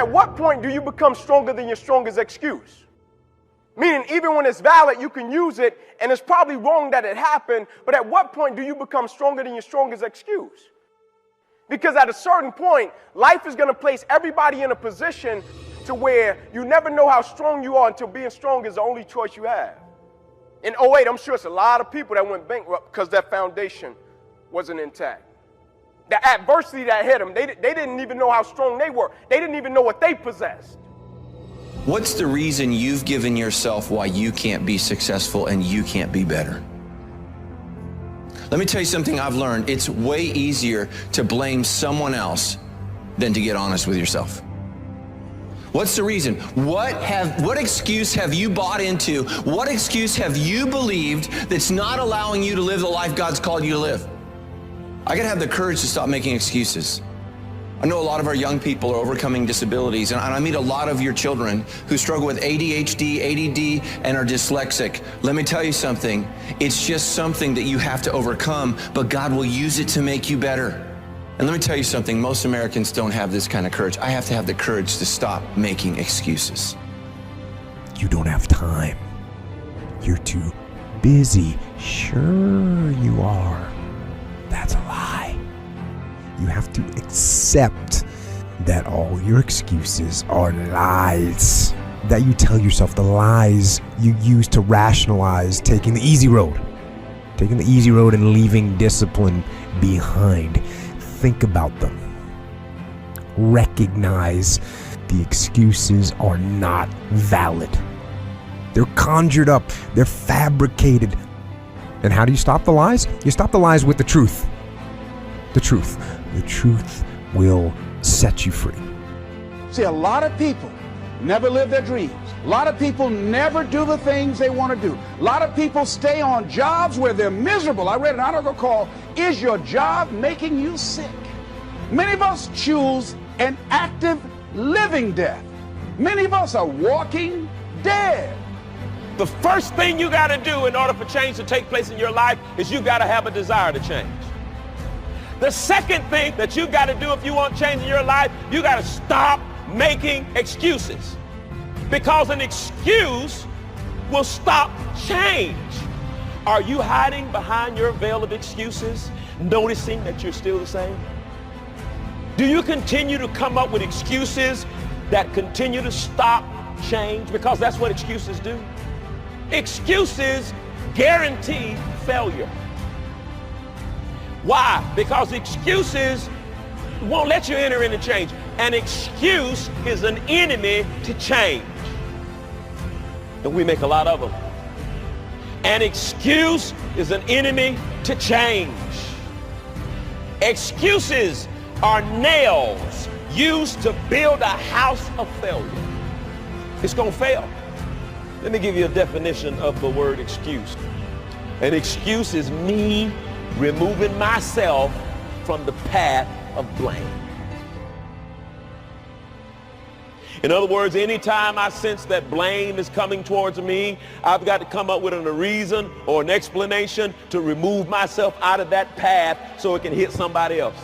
at what point do you become stronger than your strongest excuse? Meaning, even when it's valid, you can use it, and it's probably wrong that it happened, but at what point do you become stronger than your strongest excuse? Because at a certain point, life is going to place everybody in a position to where you never know how strong you are until being strong is the only choice you have. In '08, I'm sure it's a lot of people that went bankrupt because their foundation wasn't intact. The adversity that hit them, they didn't even know how strong they were. They didn't even know what they possessed. What's the reason you've given yourself why you can't be successful and you can't be better? Let me tell you something I've learned. It's way easier to blame someone else than to get honest with yourself. What's the reason? What excuse have you bought into? What excuse have you believed that's not allowing you to live the life God's called you to live? I gotta have the courage to stop making excuses. I know a lot of our young people are overcoming disabilities, and I meet a lot of your children who struggle with ADHD, ADD, and are dyslexic. Let me tell you something. It's just something that you have to overcome, but God will use it to make you better. And let me tell you something. Most Americans don't have this kind of courage. I have to have the courage to stop making excuses. You don't have time. You're too busy. Sure you are. That's a lie. You have to accept that all your excuses are lies. That you tell yourself, the lies you use to rationalize taking the easy road. Taking the easy road and leaving discipline behind. Think about them. Recognize the excuses are not valid. They're conjured up. They're fabricated. And how do you stop the lies? You stop the lies with the truth. The truth. The truth will set you free. See, a lot of people never live their dreams. A lot of people never do the things they want to do. A lot of people stay on jobs where they're miserable. I read an article called, "Is Your Job Making You Sick?" Many of us choose an active living death. Many of us are walking dead. The first thing you got to do in order for change to take place in your life is you got to have a desire to change. The second thing that you got to do if you want change in your life, you got to stop making excuses. Because an excuse will stop change. Are you hiding behind your veil of excuses, noticing that you're still the same? Do you continue to come up with excuses that continue to stop change? Because that's what excuses do. Excuses guarantee failure. Why? Because excuses won't let you enter into change. An excuse is an enemy to change. And we make a lot of them. An excuse is an enemy to change. Excuses are nails used to build a house of failure. It's going to fail. Let me give you a definition of the word excuse. An excuse is me removing myself from the path of blame. In other words, anytime I sense that blame is coming towards me, I've got to come up with a reason or an explanation to remove myself out of that path so it can hit somebody else.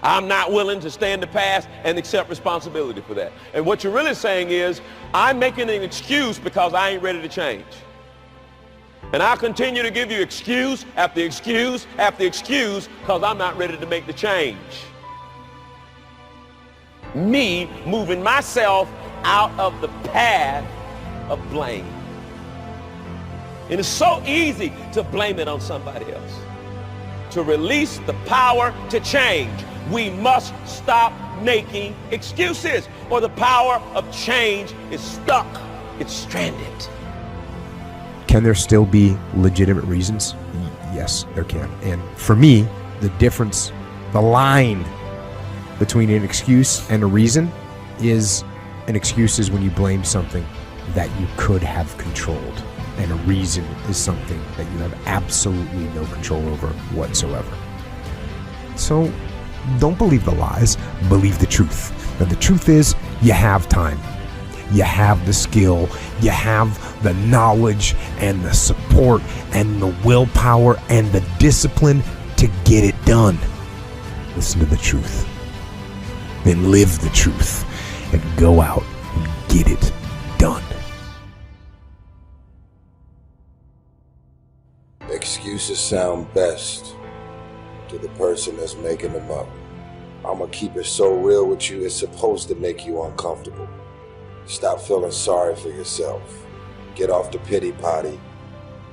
I'm not willing to stand the past and accept responsibility for that. And what you're really saying is, I'm making an excuse because I ain't ready to change. And I'll continue to give you excuse after excuse after excuse because I'm not ready to make the change. Me moving myself out of the path of blame. And it's so easy to blame it on somebody else. To release the power to change, we must stop making excuses, or the power of change is stuck. It's stranded. Can there still be legitimate reasons? Yes, there can. And for me, the difference, the line between an excuse and a reason is, an excuse is when you blame something that you could have controlled, and a reason is something that you have absolutely no control over whatsoever. So don't believe the lies, believe the truth. And the truth is, you have time. You have the skill, you have the knowledge and the support and the willpower and the discipline to get it done. Listen to the truth. then live the truth and go out and get it done. Excuses sound best to the person that's making them up. I'm gonna keep it so real with you, it's supposed to make you uncomfortable. Stop feeling sorry for yourself. Get off the pity potty.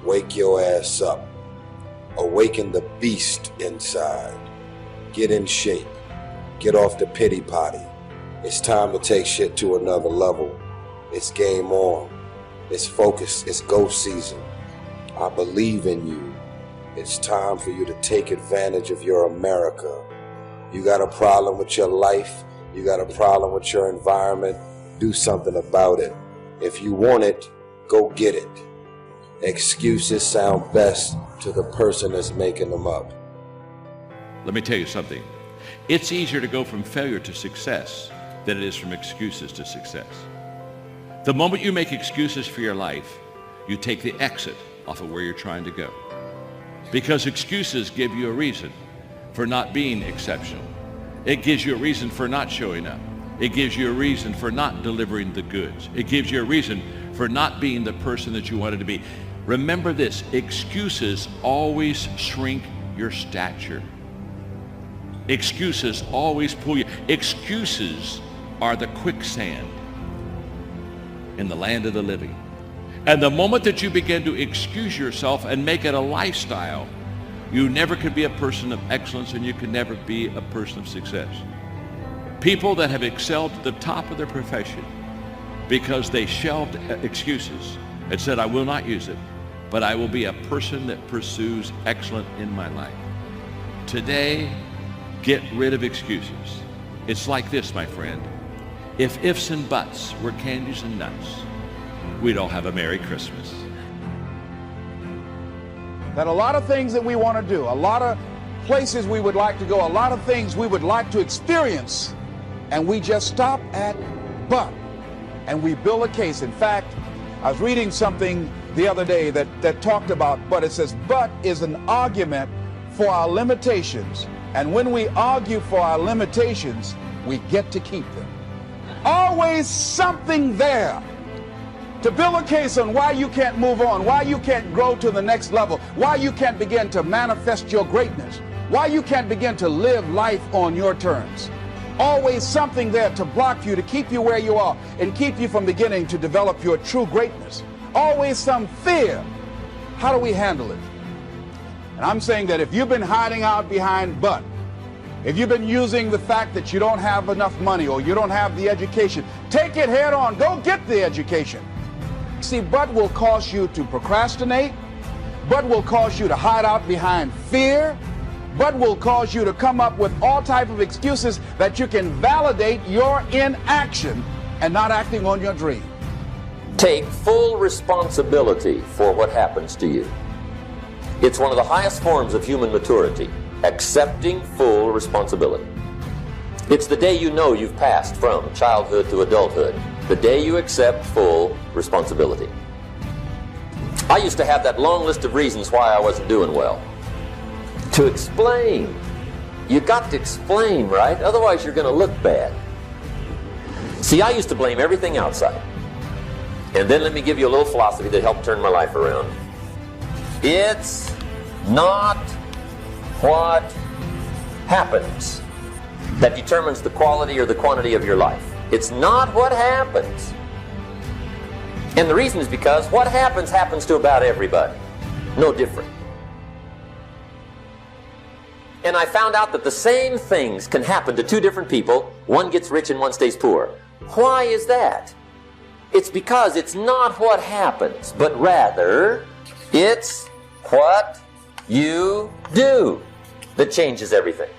Wake your ass up. Awaken the beast inside. Get in shape. Get off the pity potty. It's time to take shit to another level. It's game on. It's focus. It's go season. I believe in you. It's time for you to take advantage of your America. You got a problem with your life. You got a problem with your environment. Do something about it. If you want it, go get it. Excuses sound best to the person that's making them up. Let me tell you something. It's easier to go from failure to success than it is from excuses to success. The moment you make excuses for your life, you take the exit off of where you're trying to go. Because excuses give you a reason for not being exceptional. It gives you a reason for not showing up. It gives you a reason for not delivering the goods. It gives you a reason for not being the person that you wanted to be. Remember this, excuses always shrink your stature. Excuses always pull you. Excuses are the quicksand in the land of the living. And the moment that you begin to excuse yourself and make it a lifestyle, you never could be a person of excellence and you can never be a person of success. People that have excelled at the top of their profession because they shelved excuses and said, I will not use it, but I will be a person that pursues excellence in my life. Today, get rid of excuses. It's like this, my friend. If ifs and buts were candies and nuts, we'd all have a Merry Christmas. That a lot of things that we want to do, a lot of places we would like to go, a lot of things we would like to experience, and we just stop at but, and we build a case. In fact, I was reading something the other day that talked about but. It says but is an argument for our limitations, and when we argue for our limitations, we get to keep them. Always something there to build a case on why you can't move on, why you can't grow to the next level, why you can't begin to manifest your greatness, why you can't begin to live life on your terms. Always something there to block you, to keep you where you are, and keep you from beginning to develop your true greatness. Always some fear. How do we handle it? And I'm saying that if you've been hiding out behind but, if you've been using the fact that you don't have enough money or you don't have the education, take it head on. Go get the education. See, but will cause you to procrastinate. But will cause you to hide out behind fear. But will cause you to come up with all type of excuses that you can validate your inaction and not acting on your dream. Take full responsibility for what happens to you. It's one of the highest forms of human maturity, accepting full responsibility. It's the day you know you've passed from childhood to adulthood, the day you accept full responsibility. I used to have that long list of reasons why I wasn't doing well. To explain. You got to explain, right? Otherwise you're going to look bad. See, I used to blame everything outside. And then let me give you a little philosophy that helped turn my life around. It's not what happens that determines the quality or the quantity of your life. It's not what happens. And the reason is because what happens to about everybody. No different. And I found out that the same things can happen to two different people. One gets rich and one stays poor. Why is that? It's because it's not what happens, but rather it's what you do that changes everything.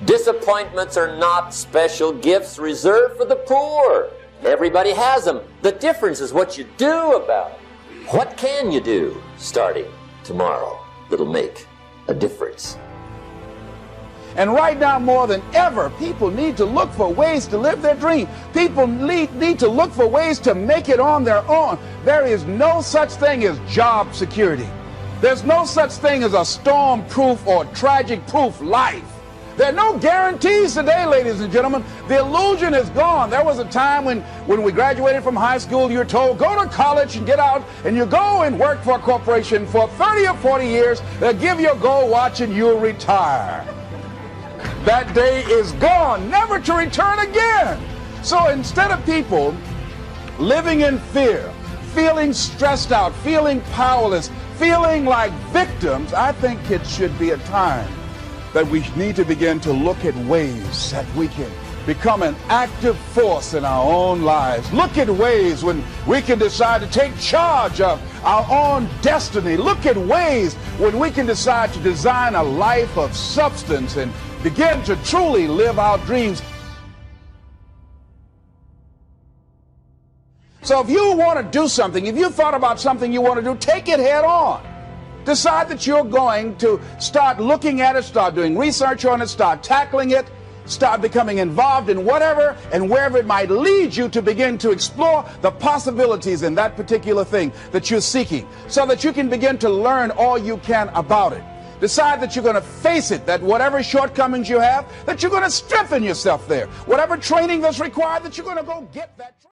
Disappointments are not special gifts reserved for the poor. Everybody has them. The difference is what you do about it. What can you do starting tomorrow that'll make a difference? And right now, more than ever, people need to look for ways to live their dream. People need to look for ways to make it on their own. There is no such thing as job security. There's no such thing as a storm-proof or tragic-proof life. There are no guarantees today, ladies and gentlemen. The illusion is gone. There was a time when we graduated from high school, you were told, go to college and get out, and you go and work for a corporation for 30 or 40 years. They'll give you a gold watch and you'll retire. That day is gone, never to return again. So instead of people living in fear, feeling stressed out, feeling powerless, feeling like victims, I think it should be a time that we need to begin to look at ways that we can become an active force in our own lives. Look at ways when we can decide to take charge of our own destiny. Look at ways when we can decide to design a life of substance and begin to truly live our dreams. So if you want to do something, if you thought about something you want to do, take it head on. Decide that you're going to start looking at it, start doing research on it, start tackling it, start becoming involved in whatever and wherever it might lead you to begin to explore the possibilities in that particular thing that you're seeking, so that you can begin to learn all you can about it. Decide that you're going to face it, that whatever shortcomings you have, that you're going to strengthen yourself there. Whatever training that's required, that you're going to go get that training.